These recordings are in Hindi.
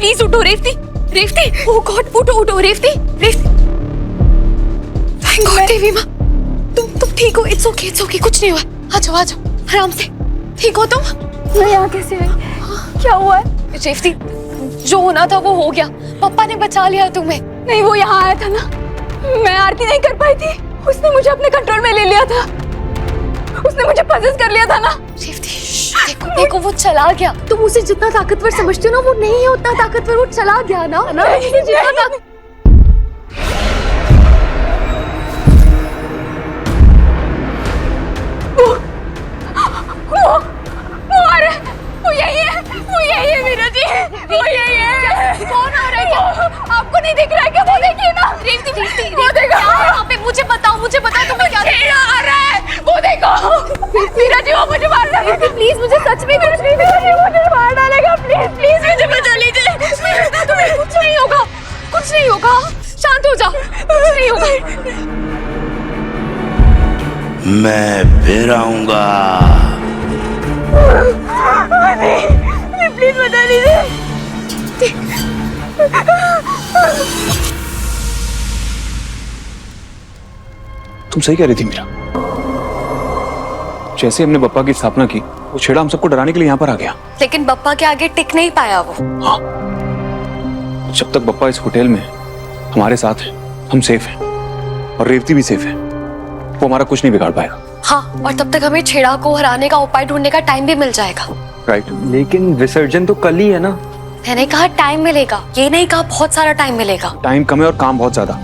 प्लीज उठो रेवती, रेवती, ओह गॉड, उठो उठो रेवती, रेवती। थैंक गॉड देवी माँ, तुम ठीक हो? इट्स ओके, कुछ नहीं हुआ। आ जाओ आराम से। ठीक हो तुम? मैं यहाँ कैसे आई? क्या हुआ है? रेवती, जो होना था वो हो गया, पापा ने बचा लिया तुम्हें। नहीं, वो यहाँ आया था ना, मैं आरती नहीं कर पाई थी, उसने मुझे अपने कंट्रोल में ले लिया था, उसने मुझे पजेस कर लिया था ना। रेवती देखो वो चला गया। तुम उसे जितना ताकतवर समझती हो ना, वो नहीं है उतना ताकतवर, वो चला गया ना। वो यही है मीरा जी, वो यही है। कौन आ रहा है? क्या आपको नहीं दिख रहा है क्या? वो देखिए ना। रेवती, वो देखो यहाँ पे, मुझे बताओ तुम्हें क्या आ रहा है, वो देखो। मीरा जी, वो मुझे मार डालेगा। प्लीज, मुझे सच में कुछ नहीं दिख रहा, मुझे मार डालेगा। प्लीज मुझे बचा लीजिए। तुम्हें कुछ नहीं होगा, शांत हो जाओ, कुछ नहीं होगा। मैं फिर आऊंगा। प्लीज बचा लीजिए। तुम सही कह रही थी मीरा, जैसे हमने बप्पा की स्थापना की, वो छेड़ा हम सबको डराने के लिए यहाँ पर आ गया। लेकिन बप्पा के आगे टिक नहीं पाया वो। हाँ, जब तक बप्पा इस होटल में हमारे साथ है, हम सेफ हैं, और रेवती भी सेफ है, वो हमारा कुछ नहीं बिगाड़ पाएगा। हाँ, और तब तक हमें छेड़ा को हराने का उपाय ढूंढने का टाइम भी मिल जाएगा। राइट। लेकिन विसर्जन तो कल ही है ना। मैंने कहा टाइम मिलेगा, ये नहीं कहा बहुत सारा टाइम मिलेगा। टाइम कम है और काम बहुत ज्यादा।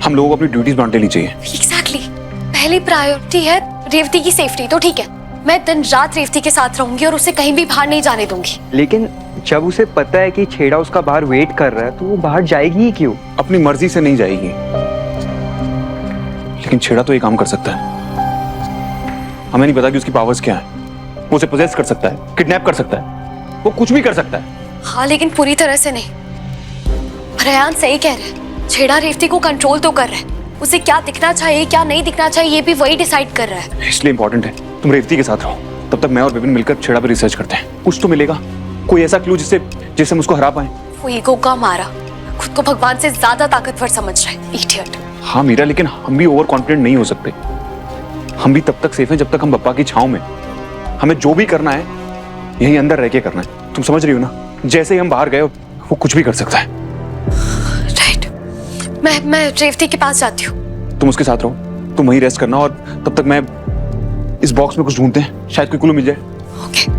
हम लोगों को अपनी ड्यूटीज बांट लेनी चाहिए। एग्जैक्टली। पहली प्रायोरिटी है रेवती की सेफ्टी, तो ठीक है, मैं दिन रात रेवती के साथ रहूंगी और उसे कहीं भी बाहर नहीं जाने दूंगी। लेकिन जब उसे पता है कि छेड़ा उसका बाहर वेट कर रहा है, तो वो बाहर जाएगी ही क्यों? अपनी मर्जी से नहीं जाएगी, लेकिन छेड़ा तो ये काम कर सकता है। हमें नहीं पता कि उसकी पावर्स क्या है। वो उसे पोजेस कर सकता है, किडनैप कर सकता है, वो कुछ भी कर सकता है। हाँ, लेकिन पूरी तरह से नहीं। रेहान सही कह रहे हैं, छेड़ा रेवती को कंट्रोल तो कर रहा है, उसे क्या दिखना चाहिए क्या नहीं दिखना चाहिए ये भी वही डिसाइड कर रहा है। इसलिए इंपॉर्टेंट है तुम रेवती के साथ रहो, तब तक मैं और विपिन मिलकर छेड़ा पर रिसर्च करते हैं। कुछ तो मिलेगा, कोई ऐसा क्लू जिससे हम उसको हरा पाए। वो ईगो का मारा, खुद को भगवान से ज्यादा ताकतवर समझ रहा है, इडियट। हाँ मीरा, लेकिन हम भी ओवर कॉन्फिडेंट नहीं हो सकते। हम भी तब तक सेफ हैं जब तक हम बप्पा की छांव में। हमें जो भी करना है यही अंदर रह के करना है, तुम समझ रही हो ना? जैसे ही हम बाहर गए वो कुछ भी कर सकता है। राइट। मैं रेवती के पास जाती हूँ। तुम उसके साथ रहो, तुम वहीं रेस्ट करना, और तब तक मैं इस बॉक्स में कुछ ढूंढते हैं, शायद कोई क्लू मिल जाए। ओके।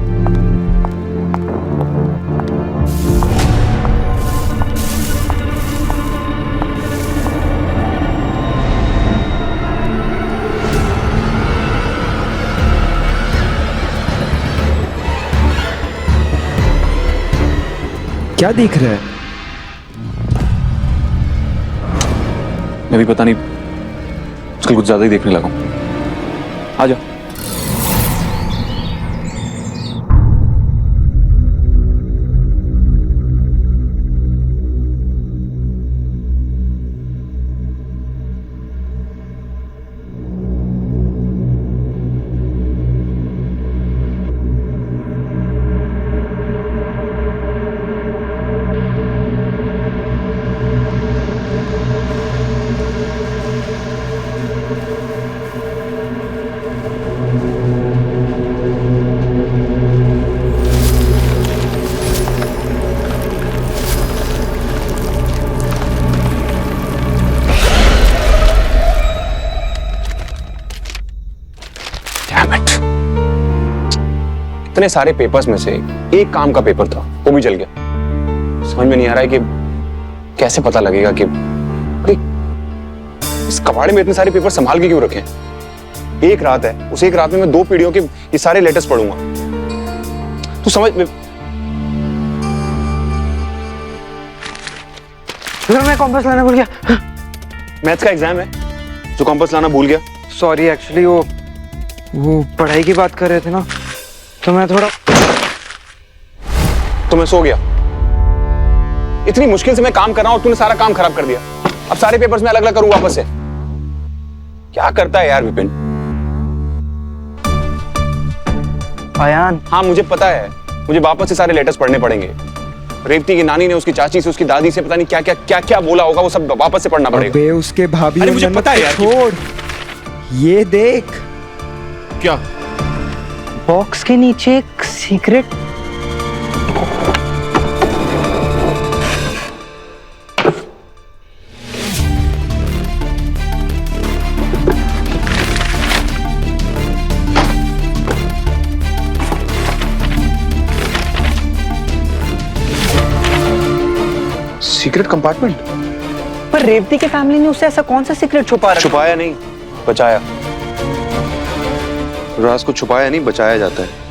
क्या देख रहा है? मैं भी पता नहीं, आजकल कुछ ज्यादा ही देखने लगा हूं। आ जाओ। इतने सारे पेपर्स में से एक काम का पेपर था, वो भी जल गया। समझ में नहीं आ रहा है कि कैसे पता लगेगा कि इस कबाड़े में इतने सारे पेपर संभाल के क्यों रखे। एक रात है, उस एक रात में मैं 2 पीढ़ियों के ये सारे लेटर्स पढ़ूंगा। तू समझ में। मैं कॉम्पास लाना भूल गया। मैथ्स का एग्जाम है, जो कॉम्पास लाना भूल गया। सॉरी, एक्चुअली वो पढ़ाई की बात कर रहे थे ना, तो मैं थोड़ा। तो मैं सो गया। इतनी मुश्किल से मैं काम कर रहा हूं और तूने सारा काम खराब कर दिया। अब सारे पेपर्स में अलग अलग करूं वापस से। क्या करता है यार विपिन। अयान, हाँ मुझे पता है, मुझे वापस से सारे लेटर्स पढ़ने पड़ेंगे, रेवती की नानी ने उसकी चाची से, उसकी दादी से पता नहीं क्या बोला होगा, वो सब वापस से पढ़ना पड़ेगा। अबे उसके भाभी अरे और मुझे ननद पता है को यार छोड़, ये देख क्या? बॉक्स के नीचे एक सीक्रेट। Secret compartment? पर रेवती के फैमिली ने उससे ऐसा कौन सा सीक्रेट छुपा रखा? छुपाया नहीं, बचाया। राज को छुपाया नहीं, बचाया जाता है।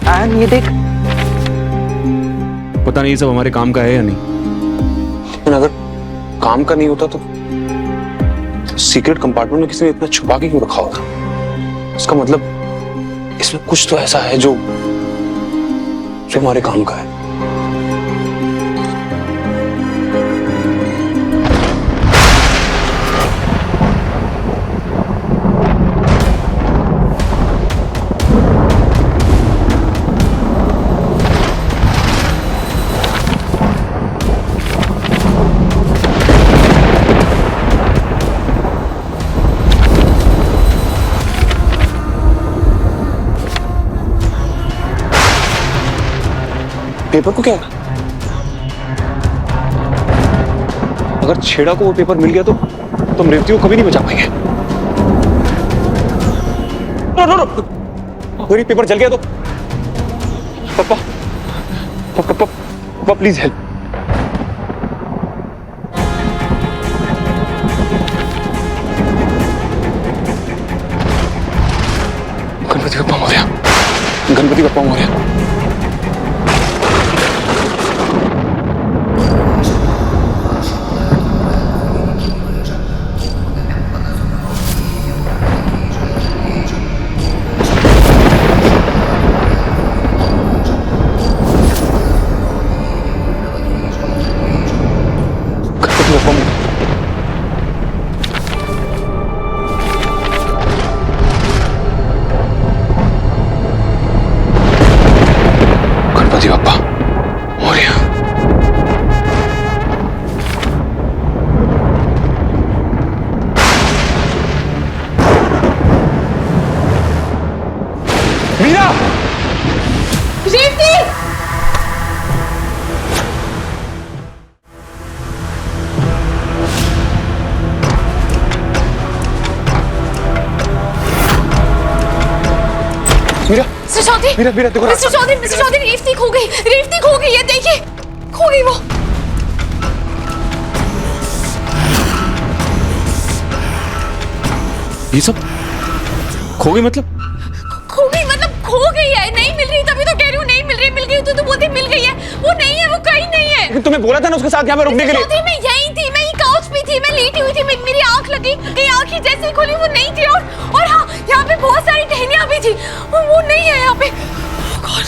आयन ये देख, पता नहीं ये सब हमारे काम का है या नहीं, लेकिन अगर काम का नहीं होता तो सीक्रेट कंपार्टमेंट में किसी ने इतना छुपा के क्यों रखा होता? इसका मतलब इसमें कुछ तो ऐसा है जो हमारे काम का है। पेपर को क्या? अगर छेड़ा को वो पेपर मिल गया तो तुम रेवती को कभी नहीं बचा पाएंगे। अगर ये पेपर जल गया तो पापा, पापा, पापा, पापा please help. Ganpati Bappa Morya, Ganpati Bappa Morya. Ganpati Bappa Morya. Meera, Revati! Meera, mister Chaudhary, Meera, Meera देखो, मिस्टर चौधरी, रेवती खो गई, रेवती खो गई, ये देखिए, खो गई वो। ये सब खो गई मतलब? खो गई मतलब खो गई है, नहीं मिल रही, तभी तो कह रही हूँ नहीं मिल रही, मिल गई तो बोलती मिल गई है, वो नहीं है, वो कहीं नहीं है। लेकिन तुम्हें बोला था ना उसके साथ यहाँ पे रुकने के लिए। चौधरी मैं यहीं थी, मैं काउच पे थी, मैं लेटी हुई थी, मेरी आंख लगी, कहीं आंख ही जैसे खोली वो नहीं थी, और हाँ यहाँ पे बहुत सारी टहनियां भी थी, वो नहीं है यहाँ पे। Oh God.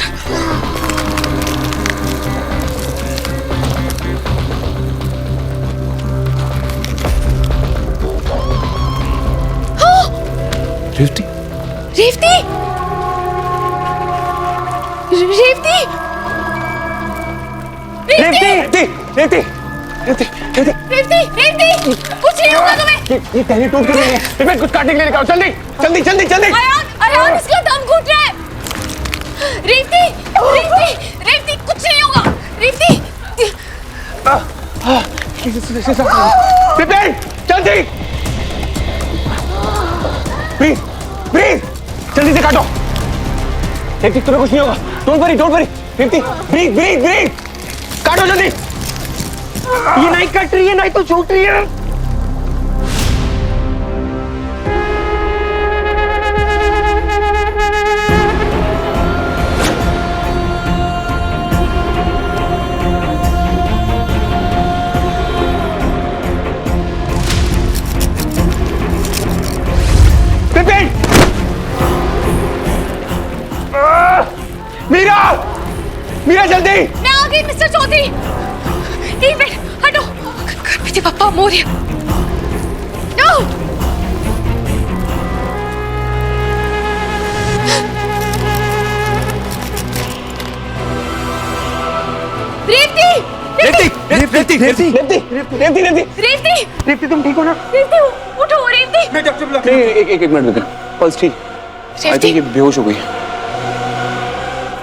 रेवती रेवती रेवती रेवती रेवती रेवती रेवती रेवती रेवती कुछ नहीं होगा तुम्हें। ये टहनी टूट गई है। रिपेट कुछ काटने के लिए निकालो, जल्दी जल्दी जल्दी जल्दी। अयान अयान इसका दम घुट रहा है। रेवती रेवती रेवती कुछ नहीं होगा। रेवती रिपेट जल्दी। ब्रीथ ब्रीथ जल्दी से काटो। रेवती तुम्हें कुछ नहीं होगा। Don't worry Revati breathe breathe breathe काटो जल्दी। ये नहीं कट रही है, नहीं तो छूट रही है। मीरा मीरा जल्दी। मैं आ गई मिस्टर चौधरी। एक मिनट हटो। गणपति बप्पा मोरिया। नो रेवती रेवती रेवती रेवती रेवती रेवती रेवती रेवती तुम ठीक हो ना? रेवती उठो रेवती। नहीं एक मिनट रुकिए, पल्स ठीक। आई थिंक ये बेहोश हो गई है।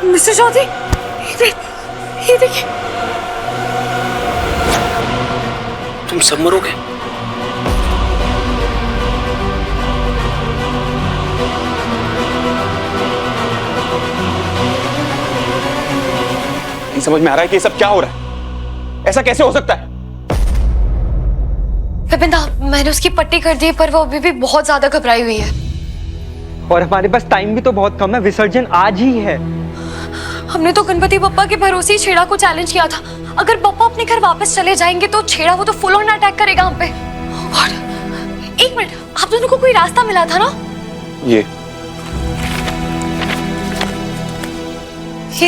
मिस्टर चौधरी ये देखिए। तुम सब मरोगे। नहीं समझ में आ रहा है कि ये सब क्या हो रहा है। ऐसा कैसे हो सकता है? विपिन मैंने उसकी पट्टी कर दी पर वो अभी भी बहुत ज्यादा घबराई हुई है। और हमारे पास टाइम भी तो बहुत कम है, विसर्जन आज ही है। हमने तो गणपति बप्पा के भरोसे ही छेड़ा को चैलेंज किया था। अगर बप्पा अपने घर वापस चले जाएंगे तो छेड़ा वो तो फुल ऑन अटैक करेगा हम पे। गॉड एक मिनट, आप दोनों को कोई रास्ता मिला था ना? ये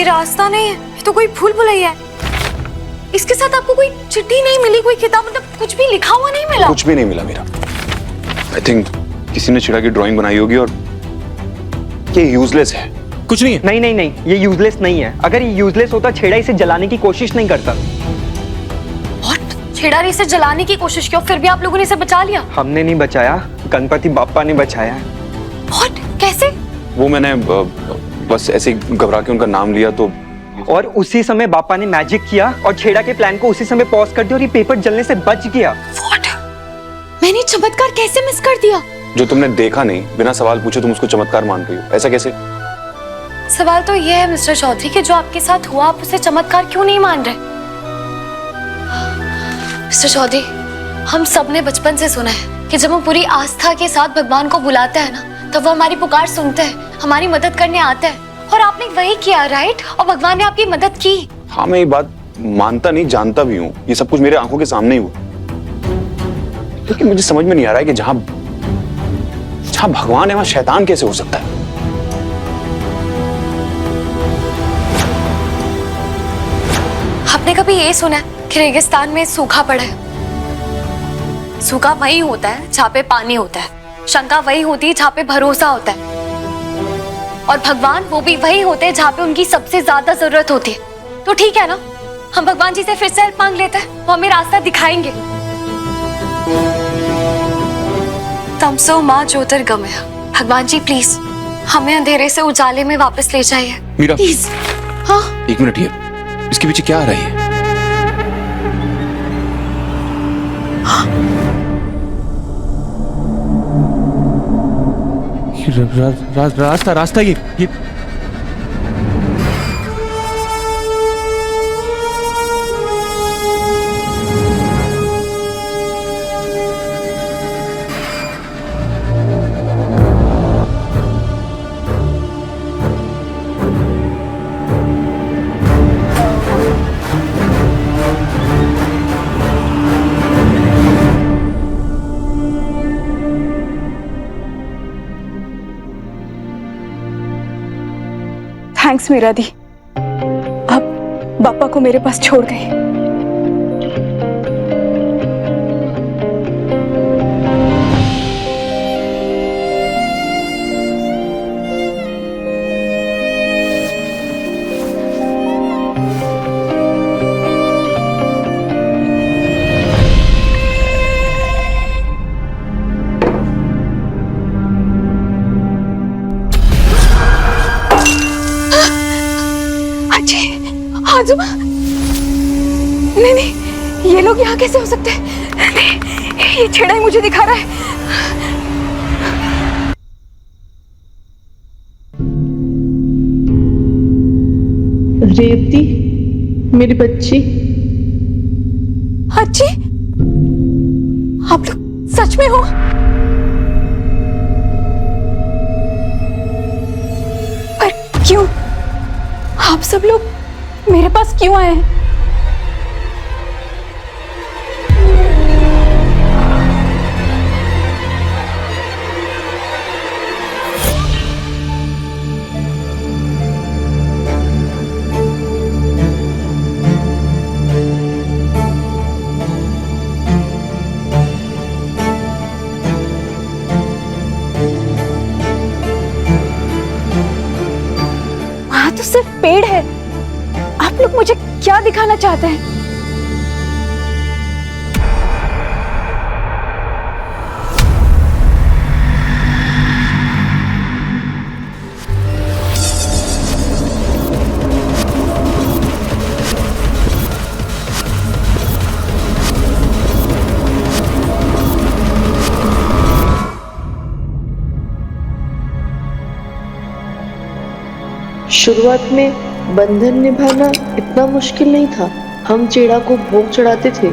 रास्ता नहीं है, ये तो कोई भूल भुलैया है। इसके साथ आपको कोई चिट्ठी नहीं मिली, कोई किताब, मतलब कुछ भी लिखा हुआ नहीं मिला? कुछ भी नहीं मिला मेरा। आई थिंक किसी ने छेड़ा की ड्राइंग बनाई होगी और ये यूजलेस है। कुछ नहीं है। नहीं नहीं नहीं, ये यूजलेस नहीं है। अगर ये यूजलेस होता छेड़ा इसे जलाने की कोशिश नहीं करता। What? छेड़ा ने इसे जलाने की कोशिश की और फिर भी आप लोगों ने इसे बचा लिया? हमने नहीं बचाया, गणपति बाप्पा ने बचाया। What? कैसे? वो मैंने बस ऐसे ही घबरा के उनका नाम लिया तो। और उसी समय बाप्पा ने मैजिक किया और छेड़ा के प्लान को उसी समय पॉज कर दिया और ये पेपर जलने से बच गया। What? मैंने चमत्कार कैसे मिस कर दिया? जो तुमने देखा नहीं, बिना सवाल पूछे तुम उसको चमत्कार मान रही हो, ऐसा कैसे? सवाल तो यह है मिस्टर चौधरी कि जो आपके साथ हुआ आप उसे चमत्कार क्यों नहीं मान रहे? मिस्टर चौधरी, हम सब ने बचपन से सुना है कि जब हम पूरी आस्था के साथ भगवान को बुलाते हैं ना, तब वो हमारी पुकार सुनते हैं, हमारी मदद करने आते हैं। और आपने वही किया, राइट? और भगवान ने आपकी मदद की। हाँ, मैं ये बात मानता नहीं, जानता भी हूँ। ये सब कुछ मेरे आंखों के सामने ही हुआ। लेकिन मुझे समझ में नहीं आ रहा है कि जहां भगवान है वहां शैतान कैसे हो सकता है? आपने कभी ये सुना है कि रेगिस्तान में सूखा पड़ा है? सूखा वही होता है जहाँ पे पानी होता है। शंका वही होती है जहाँ पे भरोसा होता है। और भगवान वो भी वही होते हैं जहाँ पे उनकी सबसे ज्यादा जरूरत होती है। तो ठीक है ना, हम भगवान जी से फिर से हेल्प मांग लेते हैं, वो हमें रास्ता दिखाएंगे। तमसो माँ ज्योतिर्गमय। भगवान जी प्लीज हमें अंधेरे से उजाले में वापस ले जाइए मीरा, प्लीज। हाँ एक मिनट, ये इसके पीछे क्या आ रही है? रास्ता ये थैंक्स मीरा दी, आप बापा को मेरे पास छोड़ गए। आजूबा, नहीं नहीं, ये लोग यहाँ कैसे हो सकते हैं? नहीं, ये छेड़ा ही मुझे दिखा रहा है। रेवती, मेरी बच्ची। अच्छी, आप लोग सच में हो? पर क्यों? आप सब लोग मेरे पास क्यों आए हैं? वहां तो सिर्फ पेड़ है। आप लोग मुझे क्या दिखाना चाहते हैं? शुरुआत में बंधन निभाना इतना मुश्किल नहीं था। हम चेड़ा को भोग चढ़ाते थे,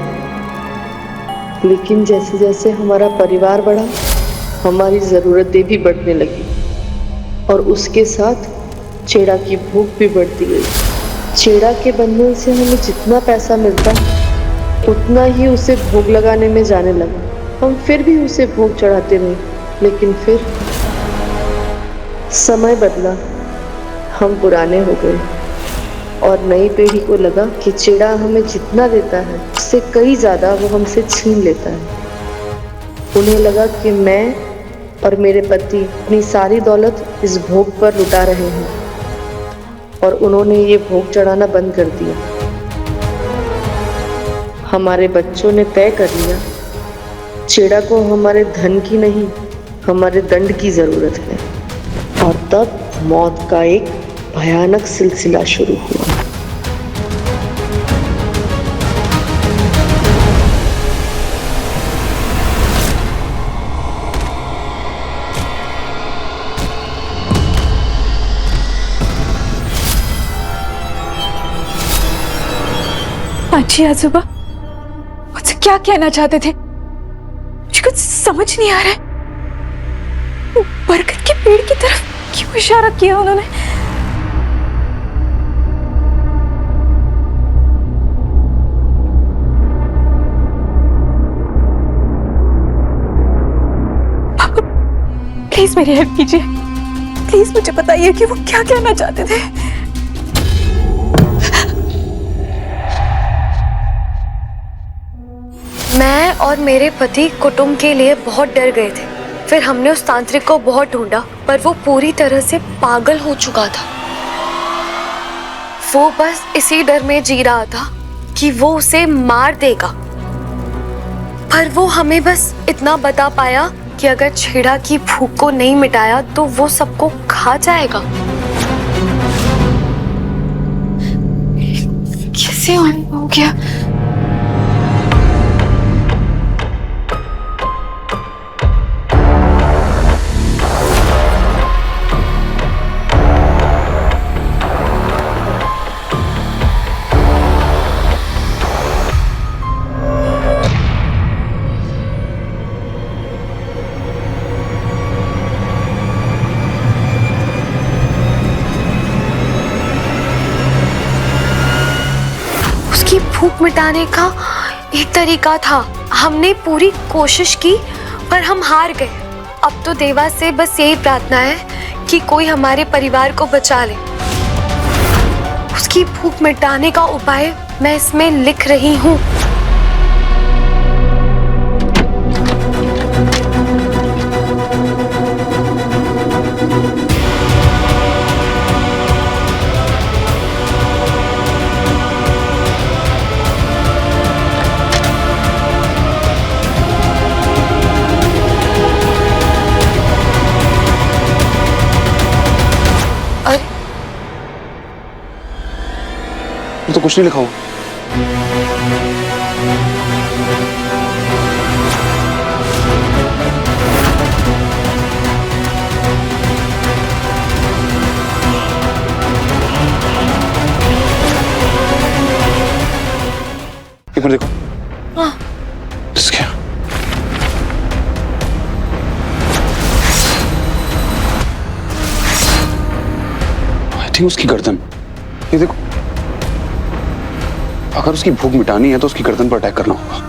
लेकिन जैसे जैसे हमारा परिवार बढ़ा, हमारी ज़रूरतें भी बढ़ने लगी और उसके साथ चेड़ा की भूख भी बढ़ती गई। चेड़ा के बंधन से हमें जितना पैसा मिलता, उतना ही उसे भोग लगाने में जाने लगा। हम फिर भी उसे भोग चढ़ाते रहे, लेकिन फिर समय बदला, हम पुराने हो गए और नई पीढ़ी को लगा कि चेड़ा हमें जितना देता है उससे कई ज़्यादा वो हमसे छीन लेता है। उन्हें लगा कि मैं और मेरे पति अपनी सारी दौलत इस भोग पर लुटा रहे हैं और उन्होंने ये भोग चढ़ाना बंद कर दिया। हमारे बच्चों ने तय कर लिया, चेड़ा को हमारे धन की नहीं, हमारे दंड की ज़रूरत है। और तब मौत का एक भयानक सिलसिला शुरू हुआ। अच्छी आजूबा, मुझसे क्या कहना चाहते थे? मुझे कुछ समझ नहीं आ रहा है। वो बरगद के पेड़ की तरफ क्यों इशारा किया उन्होंने? पापा, प्लीज मेरी हेल्प कीजिए। प्लीज मुझे बताइए कि वो क्या कहना चाहते थे। मैं और मेरे पति कुटुंब के लिए बहुत डर गए थे। फिर हमने उस तांत्रिक को बहुत ढूंढा, पर वो पूरी तरह से पागल हो चुका था। वो बस इसी डर में जी रहा था कि वो उसे मार देगा। पर वो हमें बस इतना बता पाया कि अगर छेड़ा की भूख को नहीं मिटाया तो वो सबको खा जाएगा। कैसे हो गया? उसकी भूख मिटाने का एक तरीका था। हमने पूरी कोशिश की पर हम हार गए। अब तो देवा से बस यही प्रार्थना है कि कोई हमारे परिवार को बचा ले। उसकी भूख मिटाने का उपाय मैं इसमें लिख रही हूँ। तो कुछ नहीं लिखा हुआ। एक मिनट देखो। हाँ। क्या? आई थिंक उसकी गर्दन। ये देखो, अगर उसकी भूख मिटानी है तो उसकी गर्दन पर अटैक करना होगा।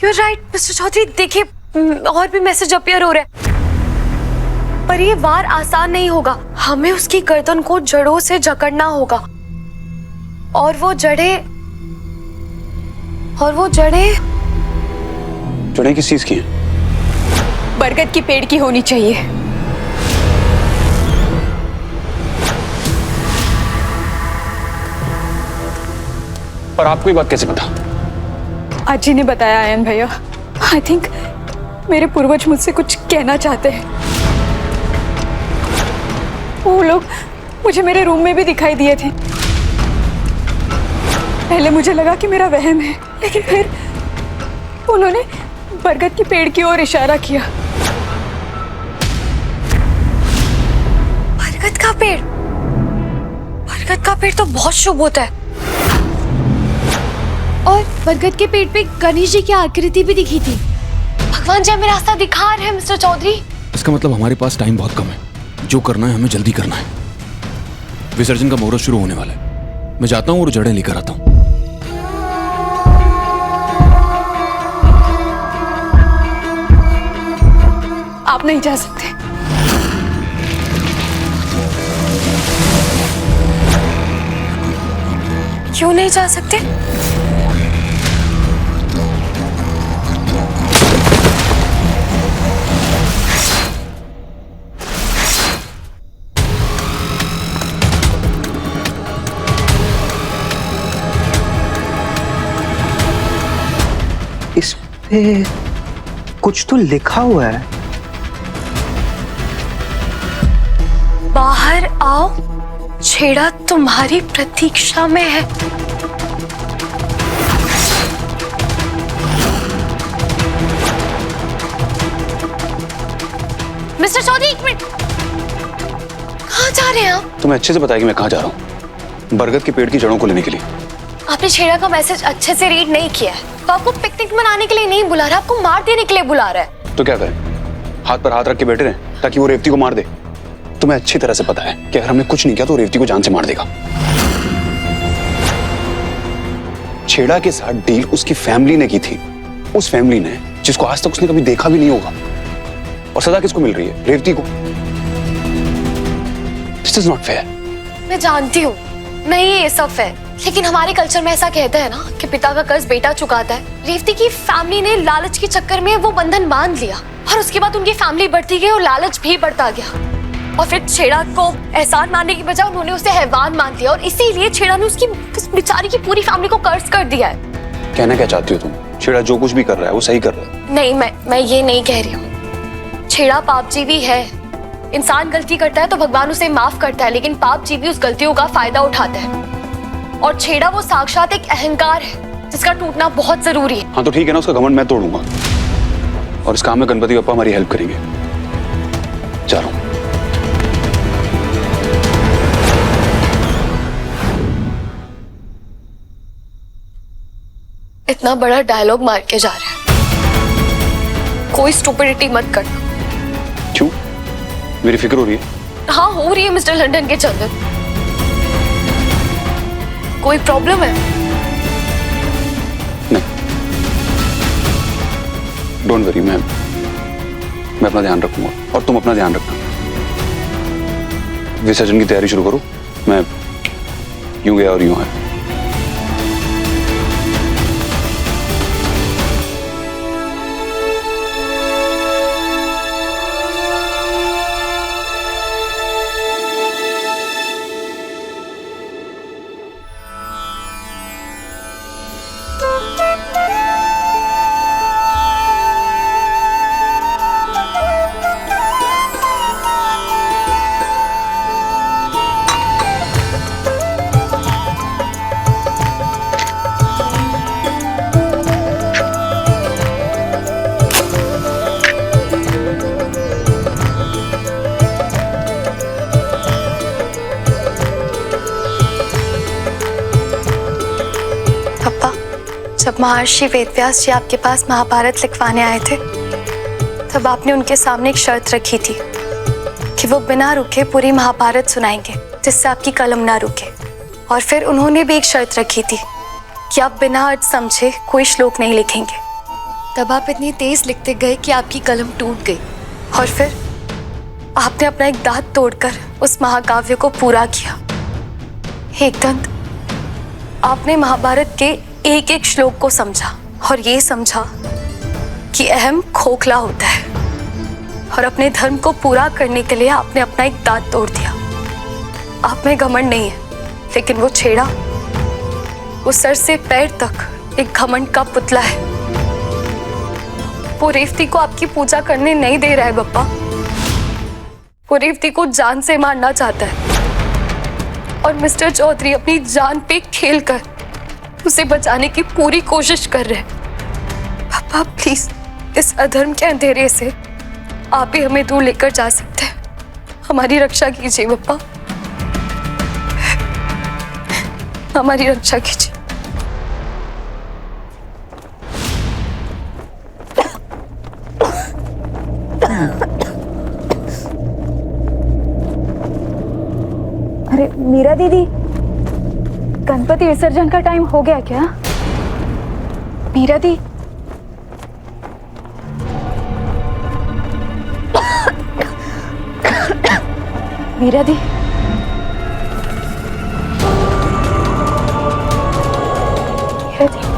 You're right, mister Chaudhary. देखिए, और भी मैसेज अपीयर हो रहे हैं, पर ये वार आसान नहीं होगा। हमें उसकी गर्दन को जड़ों से जकड़ना होगा, और वो जड़ें जड़ें किस चीज की हैं? बरगद की पेड़ की होनी चाहिए। पर आपको ये बात कैसे पता? अजी ने बताया आयन भैया। आई थिंक मेरे पूर्वज मुझसे कुछ कहना चाहते हैं। वो लोग मुझे मेरे रूम में भी दिखाई दिए थे। पहले मुझे लगा कि मेरा वहम है, लेकिन फिर उन्होंने बरगद के पेड़ की ओर इशारा किया। बरगद का पेड़? बरगद का पेड़ तो बहुत शुभ होता है, और बरगद के पेड़ पे गणेश जी की आकृति भी दिखी थी। भगवान जी हमें रास्ता दिखा रहे हैं मिस्टर चौधरी। इसका मतलब हमारे पास टाइम बहुत कम है। जो करना है हमें जल्दी करना है। विसर्जन का मुहूर्त शुरू होने वाला है। मैं जाता हूँ और जड़ें लेकर आता हूँ। आप नहीं जा सकते। क्यों नहीं जा सकते? इस पे कुछ तो लिखा हुआ है। बाहर आओ, छेड़ा तुम्हारी प्रतीक्षा में है। मिस्टर चौधरी, एक मिनट। कहाँ जा रहे हैं आप? तुम्हें अच्छे से पता है कि मैं कहाँ जा रहा हूँ। बरगद के पेड़ की जड़ों को लेने के लिए। आपने छेड़ा का मैसेज अच्छे से रीड नहीं किया है, तो आपको पिकनिक मनाने के लिए नहीं बुला रहा, आपको मार देने के लिए बुला रहा है। तो क्या करें? हाथ पर हाथ रख के बैठे रहें ताकि वो रेवती को मार दे? तुम्हें अच्छी तरह से पता है कि अगर हमने कुछ नहीं किया तो रेवती को जान से मार देगा। छेड़ा के साथ डील उसकी फैमिली ने की थी, उस फैमिली ने जिसको आज तक उसने कभी देखा भी नहीं होगा। और सजा किसको मिल रही है? रेवती को। This is not fair. मैं जानती हूँ नहीं ये सब है, लेकिन हमारे कल्चर में ऐसा कहते हैं ना कि पिता का कर्ज बेटा चुकाता है। रेवती की फैमिली ने लालच के चक्कर में वो बंधन बांध लिया, और उसके बाद उनकी फैमिली बढ़ती गई और लालच भी बढ़ता गया। और फिर छेड़ा को एहसान मानने की बजाय उन्होंने उसे हैवान मान दिया, और इसीलिए छेड़ा ने उसकी उस बेचारी की पूरी फैमिली को कर्ज कर दिया है। कहना क्या चाहती हो तुम? छेड़ा जो कुछ भी कर रहा है वो सही कर रहा है। नहीं, मैं ये नहीं कह रही हूँ। छेड़ा पापजीवी है। इंसान गलती करता है तो भगवान उसे माफ करता है, लेकिन पापजीवी उस गलतियों का फायदा उठाता है। और छेड़ा वो साक्षात एक अहंकार है जिसका टूटना बहुत जरूरी है। हाँ तो ठीक है ना, उसका घमंड मैं तोड़ूंगा, और इस काम में गणपति बप्पा हमारी हेल्प करेंगे। जा रहा हूं। इतना बड़ा डायलॉग मार के जा रहा है। कोई स्टुपिडिटी मत करना। क्यों? मेरी फिक्र हो रही है? हाँ हो रही है मिस्टर लंदन के चंदन। कोई प्रॉब्लम है? नहीं, डोंट वरी। मैं अपना ध्यान रखूंगा, और तुम अपना ध्यान रखना। विसर्जन की तैयारी शुरू करो। मैं यूं गया और यूं है। जब महर्षि वेदव्यास जी आपके पास महाभारत लिखवाने आए थे, तब आपने उनके सामने एक शर्त रखी थी कि वो बिना रुके पूरी महाभारत सुनाएंगे, जिससे आपकी कलम ना रुके। और फिर उन्होंने भी एक शर्त रखी थी कि आप बिना अर्थ समझे कोई श्लोक नहीं लिखेंगे। तब आप इतनी तेज लिखते गए कि आपकी कलम टूट गई, और फिर आपने अपना एक दांत तोड़कर उस महाकाव्य को पूरा किया। एक दंत, आपने महाभारत के एक एक श्लोक को समझा और ये समझा कि अहम खोखला होता है, और अपने धर्म को पूरा करने के लिए आपने अपना एक दांत तोड़ दिया। आप में घमंड नहीं है, लेकिन वो छेड़ा, वो सर से पैर तक एक घमंड का पुतला है। वो रेवती को आपकी पूजा करने नहीं दे रहा है बप्पा। वो रेवती को जान से मारना चाहता है, और मिस्टर चौधरी अपनी जान पे खेलकर उसे बचाने की पूरी कोशिश कर रहे हैं। पापा प्लीज, इस अधर्म के अंधेरे से आप ही हमें दूर लेकर जा सकते हैं। हमारी रक्षा कीजिए पापा, हमारी रक्षा कीजिए। अरे मीरा दीदी, गणपति विसर्जन का टाइम हो गया क्या? मीरा दी, मीरा दी, मीरा दी।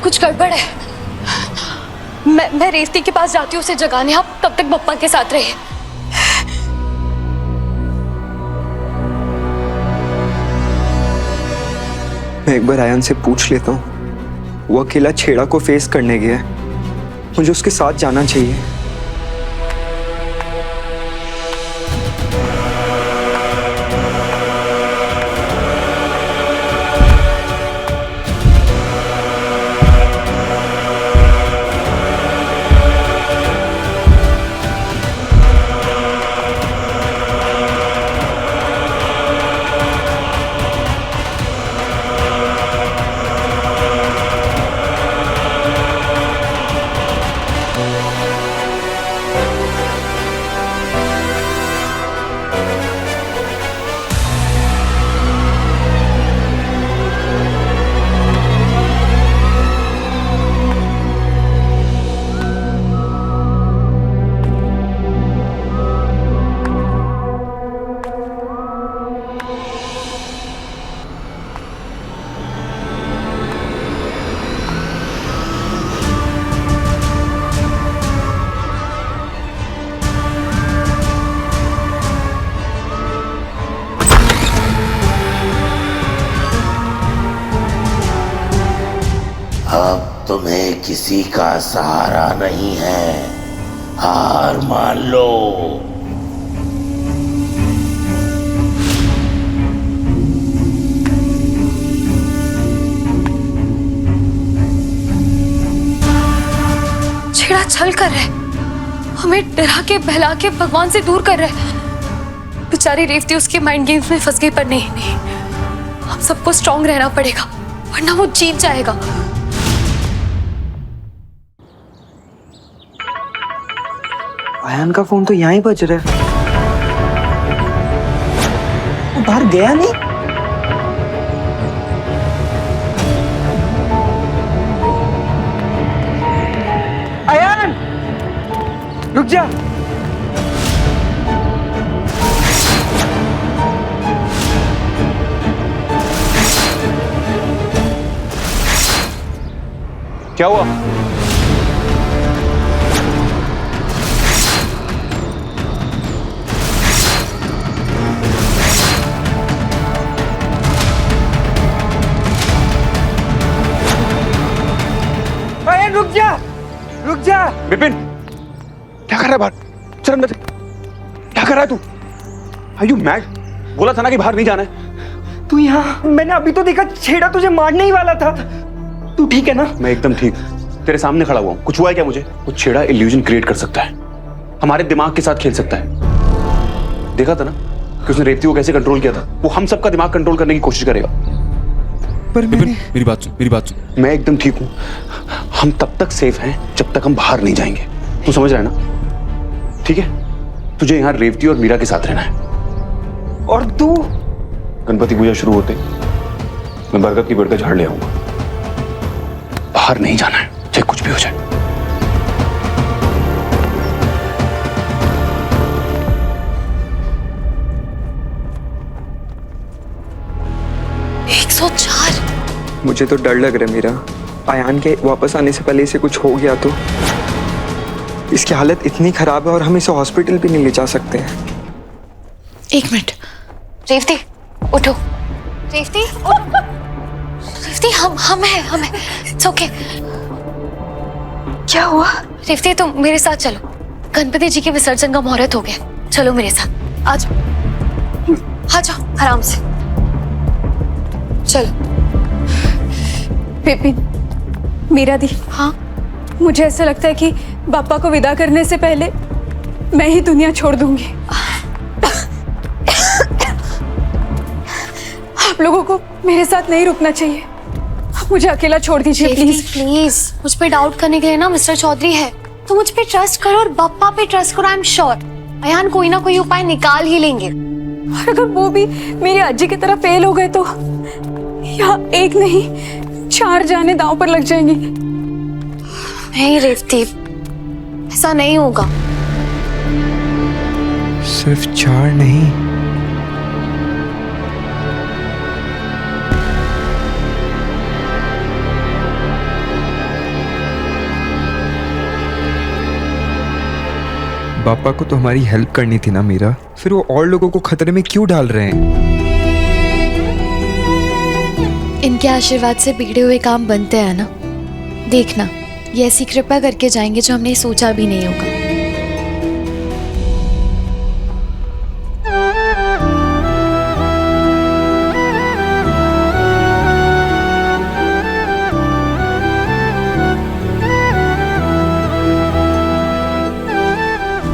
कुछ गड़बड़ है। मैं रेवती के पास जाती हूँ उसे जगाने, आप तब तक बप्पा के साथ रहिए। मैं एक बार आयन से पूछ लेता हूँ, वो अकेला छेड़ा को फेस करने गया है, मुझे उसके साथ जाना चाहिए। अब तुम्हें किसी का सहारा नहीं है, हार मान लो। छेड़ा छल कर रहे, हमें डरा के बहला के भगवान से दूर कर रहे। बेचारी रेवती उसके माइंड गेम्स में फंस गई, पर नहीं, हम सबको स्ट्रांग रहना पड़ेगा, वरना वो जीत जाएगा। आयन का फोन तो यहाँ ही बज रहा है, वो बाहर गया नहीं। आयन, रुक जा। क्या हुआ? रुक जा, रुक जा। विपिन, क्या कर रहा है बाहर? चल अंदर। क्या कर रहा है तू? Are you mad? बोला था ना कि बाहर नहीं जाना है। तू यहाँ, मैंने अभी तो देखा छेड़ा तुझे मारने ही वाला था। तू ठीक है ना? मैं एकदम ठीक, तेरे सामने खड़ा हुआ हूँ। कुछ हुआ है क्या मुझे? वो छेड़ा इल्यूजन क्रिएट कर सकता है, हमारे दिमाग के साथ खेल सकता है। देखा था ना कि उसने रेवती को कैसे कंट्रोल किया था। वो हम सबका दिमाग कंट्रोल करने की कोशिश करेगा। पर विपिन, मेरी बात सुन, मेरी बात सुन। मैं एकदम ठीक हूँ। हम तब तक सेफ हैं जब तक हम बाहर नहीं जाएंगे। तू समझ रहा है ना? ठीक है, तुझे यहाँ रेवती और मीरा के साथ रहना है। और तू? गणपति पूजा शुरू होते मैं बरगद की पेड़ का झाड़ ले आऊंगा। बाहर नहीं जाना है, चाहे कुछ भी हो जाए। मुझे तो डर लग रहा है मीरा। आयान के वापस आने से पहले इसे कुछ हो गया तो। इसकी हालत इतनी खराब है और हम इसे हॉस्पिटल भी नहीं ले जा सकते हैं। एक मिनट, रेवती उठो। रेवती, रेवती, हम हैं। It's okay. क्या हुआ? रेवती, तुम मेरे साथ चलो। गणपति जी के विसर्जन का मुहूर्त हो गया। चलो मेरे साथ, आ जाओ आराम से। चलो। विपिन, मीरा दी, हाँ, मुझे ऐसा लगता है कि पापा को विदा करने से पहले मैं ही दुनिया छोड़ दूंगी। आप लोगों को मेरे साथ नहीं रुकना चाहिए। मुझे अकेला छोड़ दीजिए प्लीज। मुझ पे डाउट करने के लिए ना मिस्टर चौधरी है। तो मुझ पे ट्रस्ट करो और बप्पा पे ट्रस्ट करो। आई एम श्योर अयान कोई ना कोई उपाय निकाल ही लेंगे। और अगर वो भी मेरी अज्जी की तरह फेल हो गए तो यहाँ एक नहीं 4 जाने दांव पर लग जाएंगी। नहीं रेवती, ऐसा नहीं होगा। सिर्फ 4 नहीं, पापा को तो हमारी हेल्प करनी थी ना मीरा। फिर वो और लोगों को खतरे में क्यों डाल रहे हैं? इनके आशीर्वाद से बिगड़े हुए काम बनते हैं ना। देखना, ये ऐसी कृपा करके जाएंगे जो हमने सोचा भी नहीं होगा।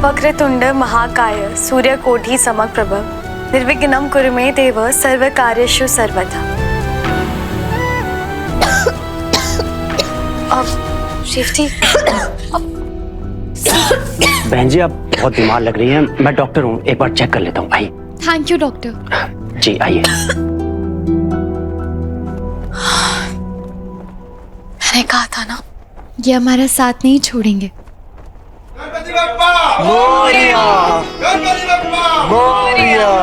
वक्रतुंड महाकाय सूर्यकोटि समप्रभ निर्विघ्नं कुरु मे देव सर्वकार्येषु सर्वदा। रेवती, बहन जी, आप बहुत बीमार लग रही हैं। मैं डॉक्टर हूँ, एक बार चेक कर लेता हूँ। आइए। Thank you doctor. जी आइए। मैंने कहा था ना, ये हमारा साथ नहीं छोड़ेंगे। गणपति बप्पा मोरिया, गणपति बप्पा मोरिया।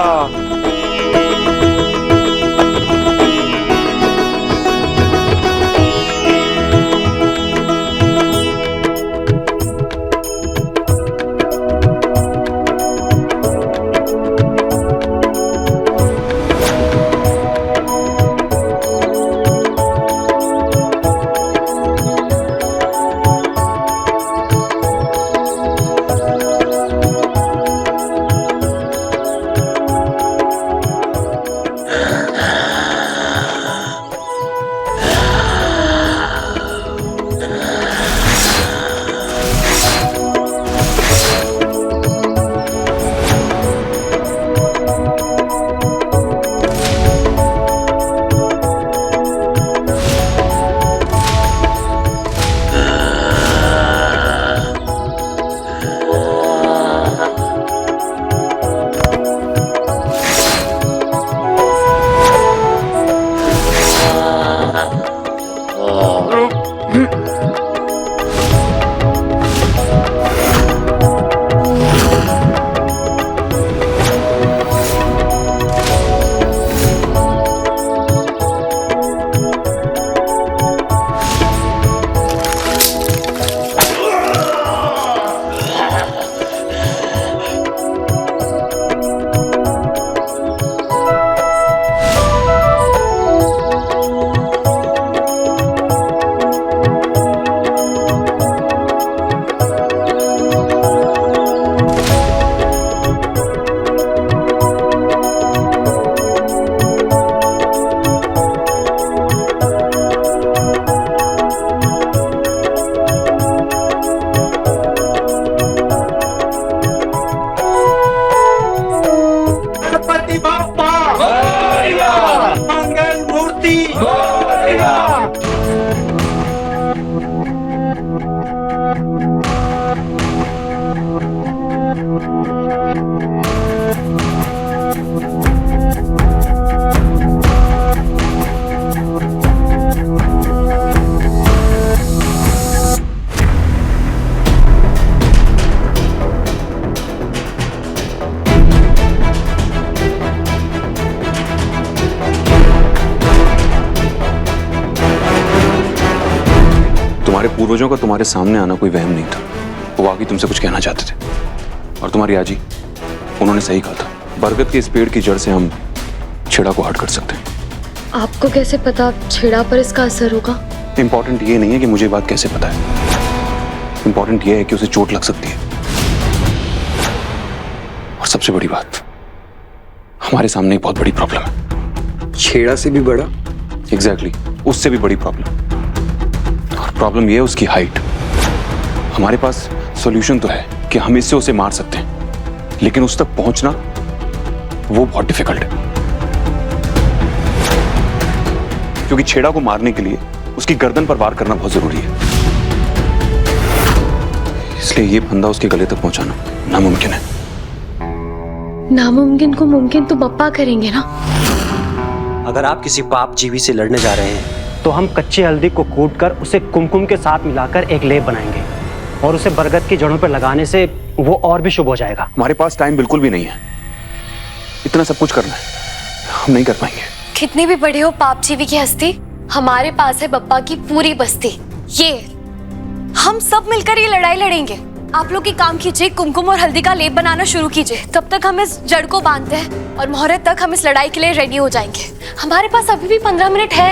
तुम्हारे पूर्वजों का तुम्हारे सामने आना कोई वहम नहीं था। वो वाकई तुमसे कुछ कहना चाहते थे। और तुम्हारी आजी, उन्होंने सही कहा था, बरगद के इस पेड़ की जड़ से हम छेड़ा को हट कर सकते हैं। आपको कैसे पता छेड़ा पर इसका असर होगा? इंपॉर्टेंट ये नहीं है कि मुझे बात कैसे पता है, इंपॉर्टेंट ये है कि उसे चोट लग सकती है। और सबसे बड़ी बात, हमारे सामने एक बहुत बड़ी प्रॉब्लम है। छेड़ा से भी बड़ा? एग्जैक्टली, उससे भी बड़ी प्रॉब्लम। और प्रॉब्लम ये है उसकी हाइट। हमारे पास सॉल्यूशन तो है कि हम इससे उसे मार सकते हैं, लेकिन उस तक पहुंचना वो बहुत डिफिकल्ट है। क्योंकि छेड़ा को मारने के लिए उसकी गर्दन पर वार करना बहुत जरूरी है। इसलिए ये फंदा उसके गले तक पहुंचाना नामुमकिन है। नामुमकिन को मुमकिन तो पप्पा करेंगे ना। अगर आप किसी पाप जीवी से लड़ने जा रहे हैं तो हम कच्ची हल्दी को कूटकर उसे कुमकुम के साथ मिलाकर एक लेप बनाएंगे और उसे बरगद की जड़ों पर लगाने से वो और भी शुभ हो जाएगा। हमारे पास टाइम बिल्कुल भी नहीं है, इतना सब कुछ करना है, हम नहीं कर पाएंगे। कितनी भी बड़ी हो पाप जीवी की हस्ती, हमारे पास है बप्पा की पूरी बस्ती। ये हम सब मिलकर ये लड़ाई लड़ेंगे। आप लोग की काम कीजिए, कुमकुम और हल्दी का लेप बनाना शुरू कीजिए। तब तक हम इस जड़ को बांधते हैं और मुहूर्त तक हम इस लड़ाई के लिए रेडी हो जाएंगे। हमारे पास अभी भी 15 मिनट है।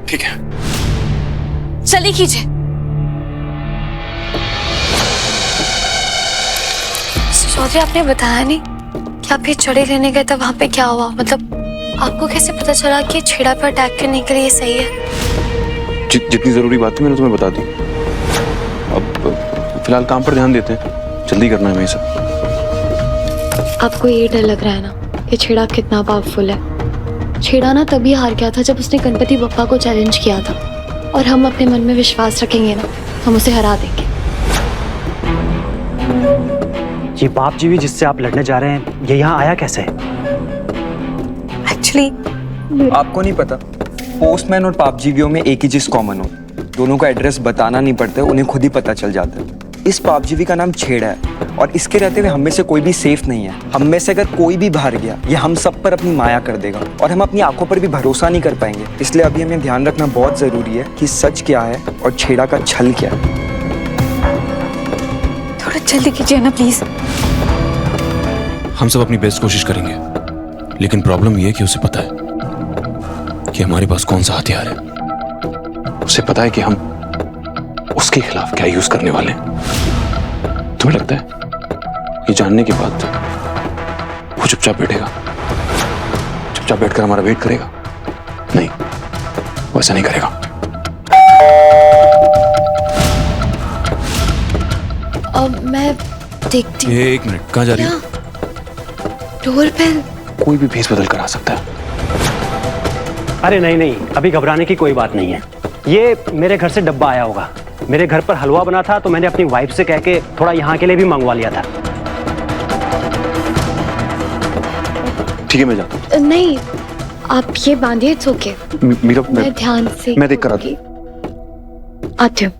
ठीक है, चलिए कीजिए। चौधरी, आपने बताया नहीं कि आप ये चढ़े लेने गए थे, वहां पे क्या हुआ? मतलब आपको कैसे पता चला कि छेड़ा पर अटैक करने के लिए सही है? जितनी जरूरी बात थी मैंने तुम्हें बता दी। अब फिलहाल काम पर ध्यान देते हैं, जल्दी करना है हमें सब। आपको ये डर लग रहा है ना कि छेड़ा कितना पावरफुल है? छेड़ा ना तभी हार गया था जब उसने गणपति बप्पा को चैलेंज किया था, और हम अपने मन में विश्वास रखेंगे ना, हम उसे हरा देंगे। ये पाप जीवी जिससे आप लड़ने जा रहे हैं, ये यहाँ आया कैसे? एक्चुअली आपको नहीं पता, पोस्टमैन और पाप जीवियों में एक ही चीज कॉमन हो, दोनों का एड्रेस बताना नहीं पड़ता, उन्हें खुद ही पता चल जाता है। इस पाप जीवी का नाम छेड़ा है और इसके रहते हुए हम में से कोई भी सेफ नहीं है। हम में से अगर कोई भी बाहर गया, ये हम सब पर अपनी माया कर देगा और हम अपनी आंखों पर भी भरोसा नहीं कर पाएंगे। इसलिए अभी हमें ध्यान रखना बहुत जरूरी है कि सच क्या है और छेड़ा का छल क्या है। थोड़ा जल्दी कीजिए ना प्लीज। हम सब अपनी बेस्ट कोशिश करेंगे, लेकिन प्रॉब्लम यह है कि उसे पता है कि हमारे पास कौन सा हथियार है। उसे पता है कि हम उसके खिलाफ क्या यूज करने वाले हैं। तुम्हें लगता है ये जानने के बाद वो चुपचाप बैठेगा, चुपचाप बैठकर हमारा वेट करेगा? नहीं, वो ऐसा नहीं करेगा। अब मैं देखती हूँ। एक मिनट, कहाँ जा रही हो? डोर पे कोई भी भेस बदल कर आ सकता है। अरे नहीं नहीं, अभी घबराने की कोई बात नहीं है। ये मेरे घर से डब्बा आया होगा। मेरे घर पर हलवा बना था तो मैंने अपनी वाइफ से कह के थोड़ा यहाँ के लिए भी मंगवा लिया था। ठीक है, मैं जाता हूँ। नहीं, आप ये बांधिए, इट्स ओके। मीरा, मैं ध्यान से मैं देख कर आता हूँ। आती हूँ।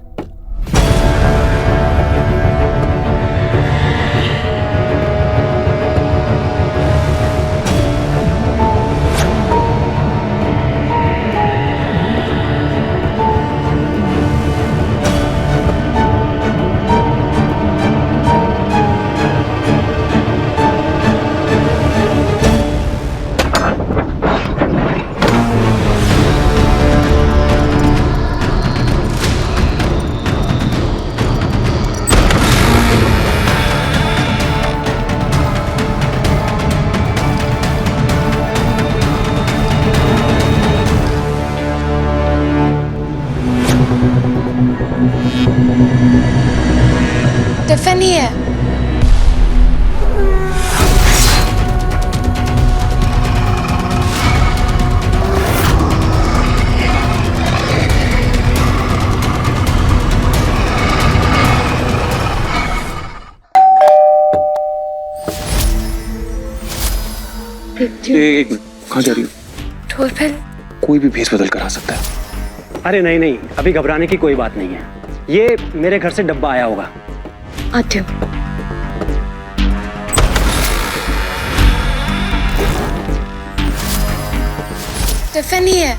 टिफिन ही है। एक मिनट, कहाँ जा रही हो? टूर पर कोई भी भेस बदल कर आ सकता है। अरे नहीं नहीं, अभी घबराने की कोई बात नहीं है। ये मेरे घर से डब्बा आया होगा। आते हो। टिफिन ही है।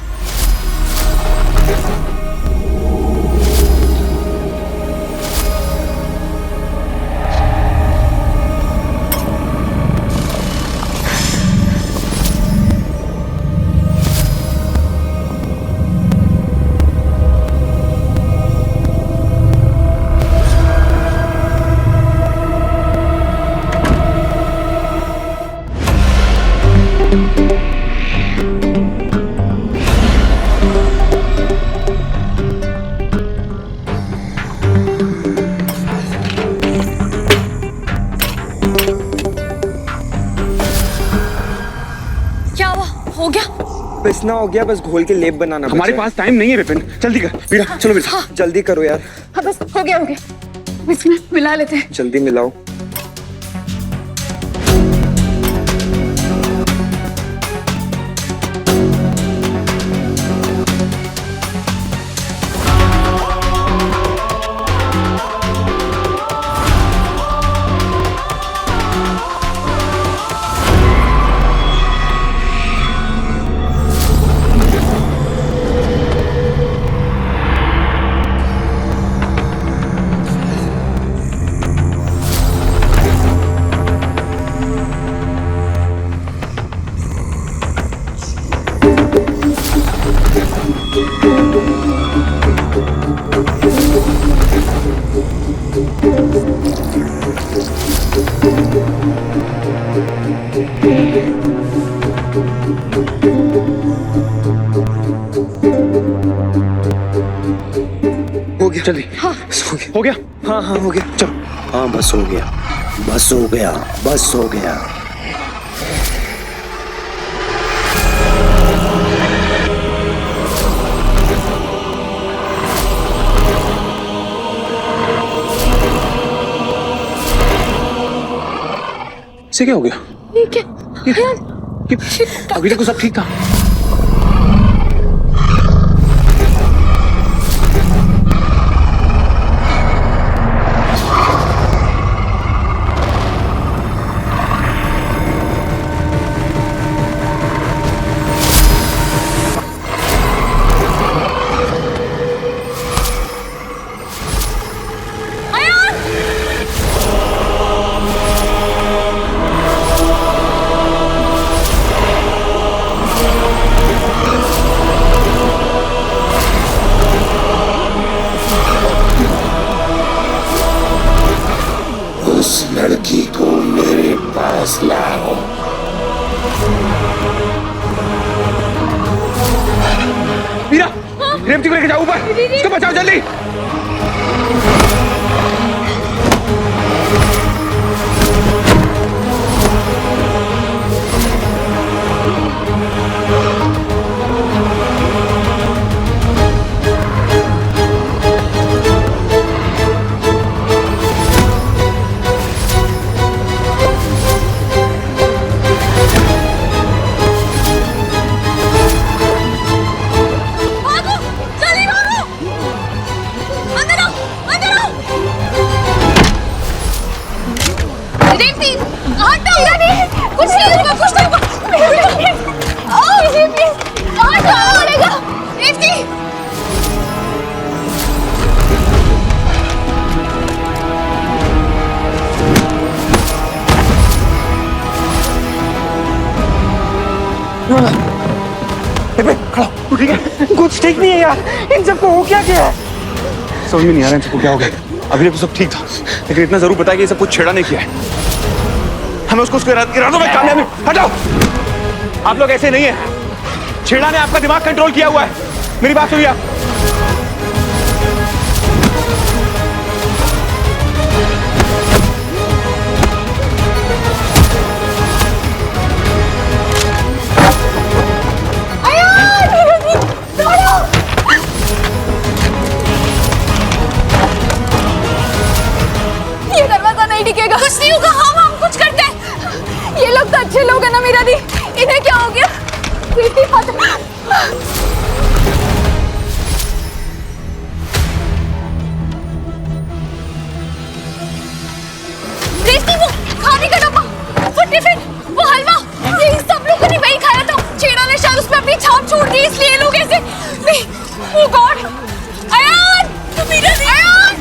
क्या हुआ? हो गया? पिसना हो गया, बस घोल के लेप बनाना हमारे पास टाइम नहीं है विपिन, जल्दी कर। वीरा चलो मेरे साथ। जल्दी करो यार, हाँ बस हो गया हो गया। इसमें मिला लेते हैं। जल्दी मिलाओ। हो गया, जल्दी। हाँ हो गया? हाँ हाँ हो गया, चलो। हाँ बस हो गया, बस हो गया, बस हो गया। इसे क्या हो गया? ये क्या? अभी तक तो सब ठीक था। उस लड़की को मेरे पास लाओ। वीरा, रेवती को लेके जाओ ऊपर, उसको बचाओ जल्दी। ठीक है, कुछ ठीक नहीं है यार, इन सबको हो क्या गया है? समझ में नहीं आ रहा इन सबको क्या हो गया। अभी तक तो सब ठीक था, लेकिन इतना जरूर पता है कि ये सब कुछ छेड़ा नहीं किया है। हमें उसको उसके इरादों में कामयाबी। हटाओ, आप लोग ऐसे नहीं है। छेड़ा ने आपका दिमाग कंट्रोल किया हुआ है। मेरी बात सुनिए आप। ये दरवाजा नहीं टिकेगा। कुछ नहीं होगा, हम कुछ करते हैं। ये लोग तो अच्छे लोग हैं ना मीरा दी, रेवती, वो खाने का डब्बा, वो टिफिन, वो हलवा, ये सब लोगों ने वही खाया था। छेड़ा ने शायद उसमें अपनी छाप छोड़ दी, इसलिए लोग ऐसे नहीं। ओह गॉड, अयान, तुम इधर, अयान।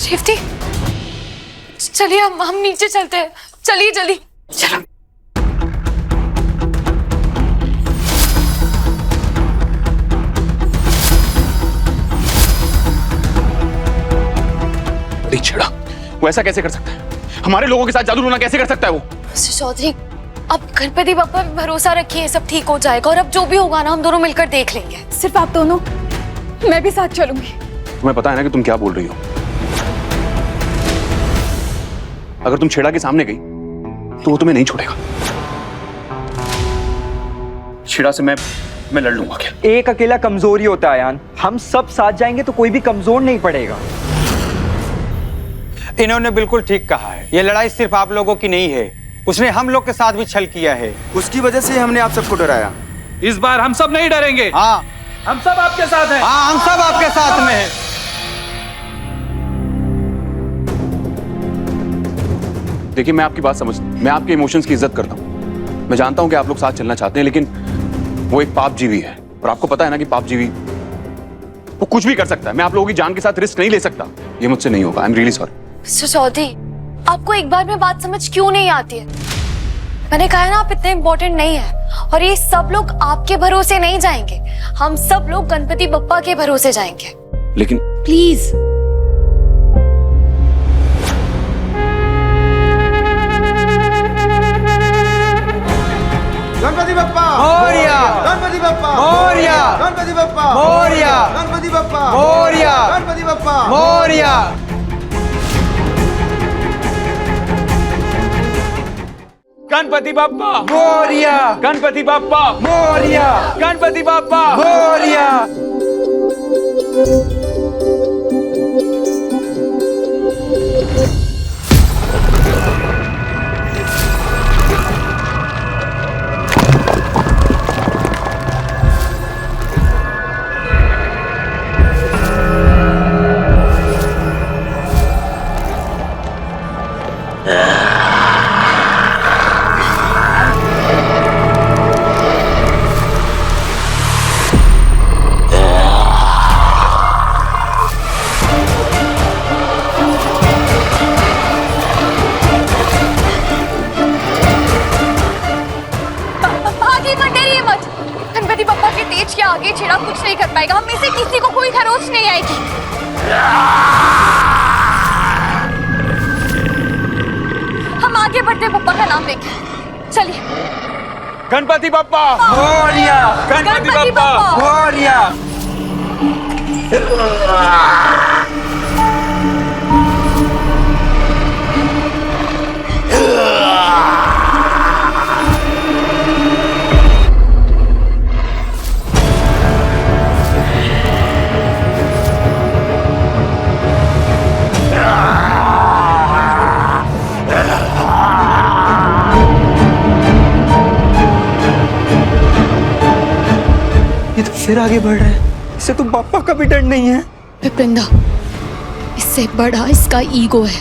रेवती, चलिए हम नीचे चलते हैं। चलिए जल्दी चलो। छेड़ा, वो ऐसा कैसे कर सकता है? हमारे लोगों के साथ जादू टोना कैसे कर सकता है वो? चौधरी, अब गणपति बप्पा पे भरोसा रखिए, सब ठीक हो जाएगा। और अब जो भी होगा ना, हम दोनों मिलकर देख लेंगे। सिर्फ आप दोनों? मैं भी साथ चलूंगी। तुम्हें पता है ना कि तुम क्या बोल रही हो? अगर तुम छेड़ा के सामने गई तो वो तुम्हें नहीं छोड़ेगा। छेड़ा से मैं लड़ लूंगा क्या? एक अकेला कमजोरी होता है यान, हम सब साथ जाएंगे तो कोई भी कमजोर नहीं पड़ेगा। इन्होंने बिल्कुल ठीक कहा है, ये लड़ाई सिर्फ आप लोगों की नहीं है, उसने हम लोग के साथ भी छल किया है। उसकी वजह से हमने आप सबको डराया। इस बार हम सब नहीं डरेंगे। हाँ, हम सब आपके साथ हैं। हाँ, हम सब आपके साथ में हैं। देखिए, मैं आपकी बात मैं आपके इमोशंस की इज्जत करता हूँ। मैं जानता हूँ कि आप लोग साथ चलना चाहते हैं, लेकिन वो एक पाप जीवी है और आपको पता है ना कि पाप जीवी वो कुछ भी कर सकता है। मैं आप लोगों की जान के साथ रिस्क नहीं ले सकता। ये मुझसे नहीं होगा। I am really sorry. Mister Chaudhary, आपको एक बार में बात समझ क्यों नहीं आती है? मैंने कहा ना, आप इतने इम्पोर्टेंट नहीं है। और ये सब लोग आपके भरोसे नहीं जाएंगे, हम सब लोग गणपति बप्पा के भरोसे जाएंगे। लेकिन प्लीज गणपति बप्पा मोरिया, गणपति बप्पा मोरिया, गणपति बप्पा मोरिया, गणपति बप्पा मोरिया, गणपति बप्पा मोरिया। गणपति बप्पा मोरिया, गणपति बप्पा मोरिया, गणपति बप्पा मोरिया। पाएगा। हम में से किसी को कोई खरोच नहीं आएगी। हम आगे बढ़ते पप्पा का नाम लेके। चलिए। गणपति बप्पा मोरिया, गणपति बप्पा मोरिया। ये तो फिर आगे बढ़ रहा है। इसे तो पापा का भी डर नहीं है। विपिंदा, इससे बड़ा इसका ईगो है।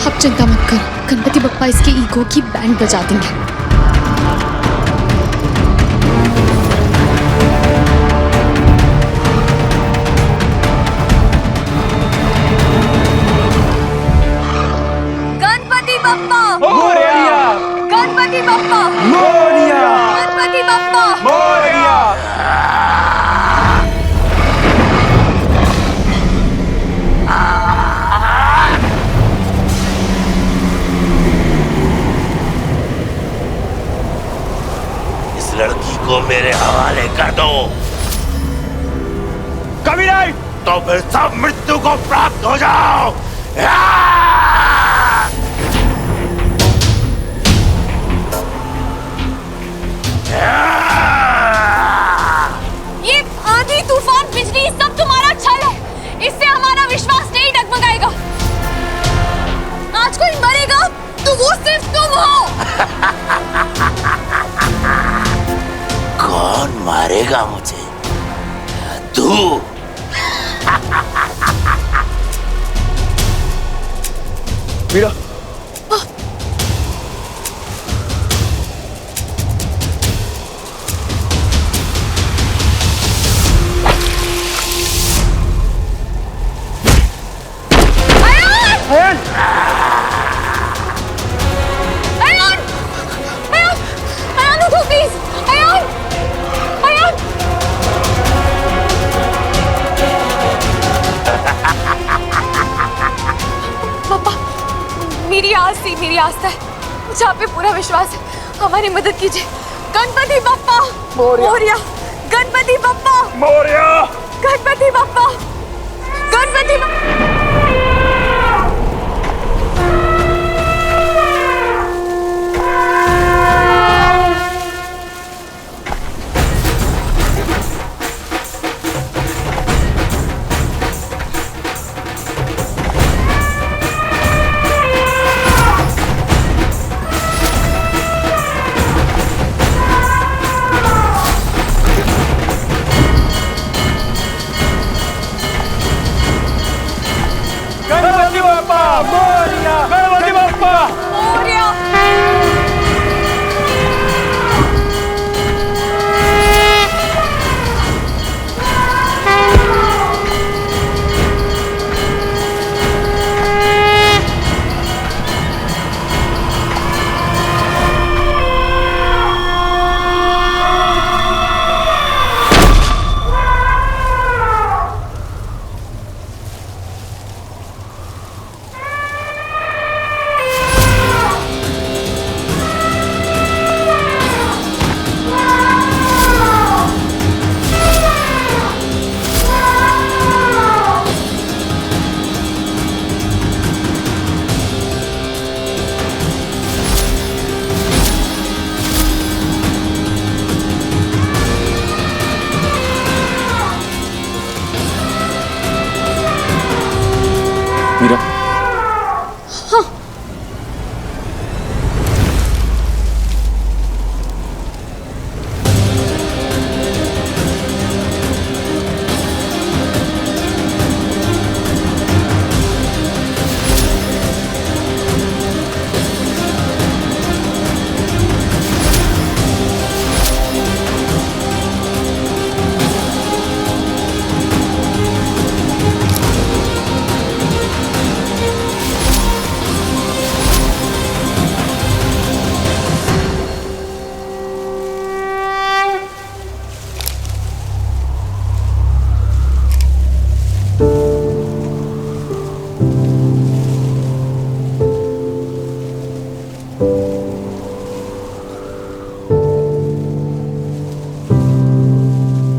अब चिंता मत करो, गणपति बप्पा इसके ईगो की बैंड बजा देंगे। गणपति बप्पा मोरिया, गणपति बप्पा मोरिया, गणपति बप्पा मोरिया। इस लड़की को मेरे हवाले कर दो, कभी नहीं। तो फिर सब मृत्यु को प्राप्त हो जाओ। ये आंधी तूफान बिजली सब तुम्हारा छल है। इससे हमारा विश्वास नहीं डगमगाएगा। आज कोई मरेगा तो वो सिर्फ तुम हो। कौन मारेगा मुझे? तू। मीरा, अयान! अयान! अयान! अयान उठो प्लीज! अयान! अयान! पापा, मेरी आस्था है। मुझे आप पे पूरा विश्वास है। हमारी मदद कीजिए। गणपति बप्पा मोरिया, गणपति बप्पा मोरिया, गणपति बप्पा, गणपति बप्पा।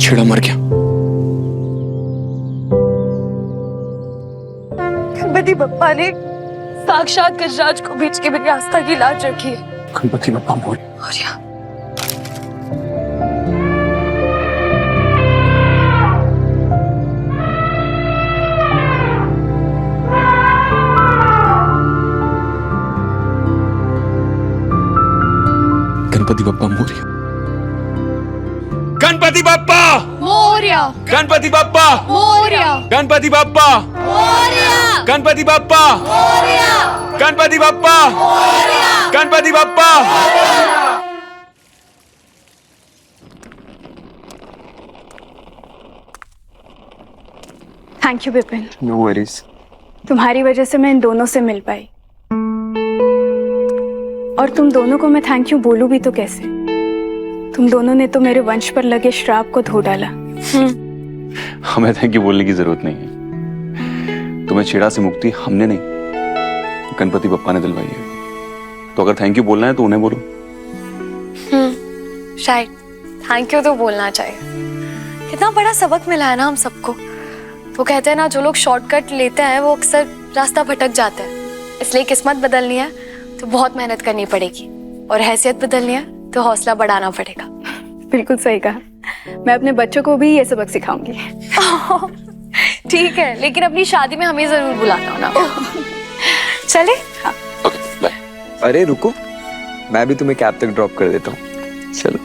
छेड़ा मर गया। गणपति बप्पा ने साक्षात गजराज को बीच के मेरी आस्था की लाज रखी है। गणपति बप्पा मोरे। Morya. Ganpati Bappa Morya. Ganpati Bappa Morya. Ganpati Bappa Morya. Ganpati Bappa Morya. Ganpati Bappa Morya. Ganpati Bappa Ganpati Bappa. Thank you Vipin, no worries. तुम्हारी वजह से मैं इन दोनों से मिल पाई। और तुम दोनों को मैं थैंक यू बोलूं भी तो कैसे? तुम दोनों ने तो मेरे वंश पर लगे श्राप को धो डाला। हमें थैंक यू बोलने की जरूरत नहीं है। तुम्हें छेड़ा से मुक्ति हमने नहीं, गणपति बप्पा ने दिलवाई है। तो अगर थैंक यू बोलना है तो उन्हें बोलो। शायद थैंक यू तो बोलना चाहिए। कितना बड़ा सबक मिला है ना हम सबको। वो कहते हैं ना, जो लोग शॉर्टकट लेते हैं वो अक्सर रास्ता भटक जाते हैं। इसलिए किस्मत बदलनी है तो बहुत मेहनत करनी पड़ेगी, और हैसियत बदलनी है तो हौसला बढ़ाना पड़ेगा। बिल्कुल सही कहा। मैं अपने बच्चों को भी ये सबक सिखाऊंगी। ठीक है, लेकिन अपनी शादी में हमें जरूर बुलाना हो ना। चले? हाँ। Okay bye. अरे रुको, मैं भी तुम्हें कैब तक ड्रॉप कर देता हूँ। चलो।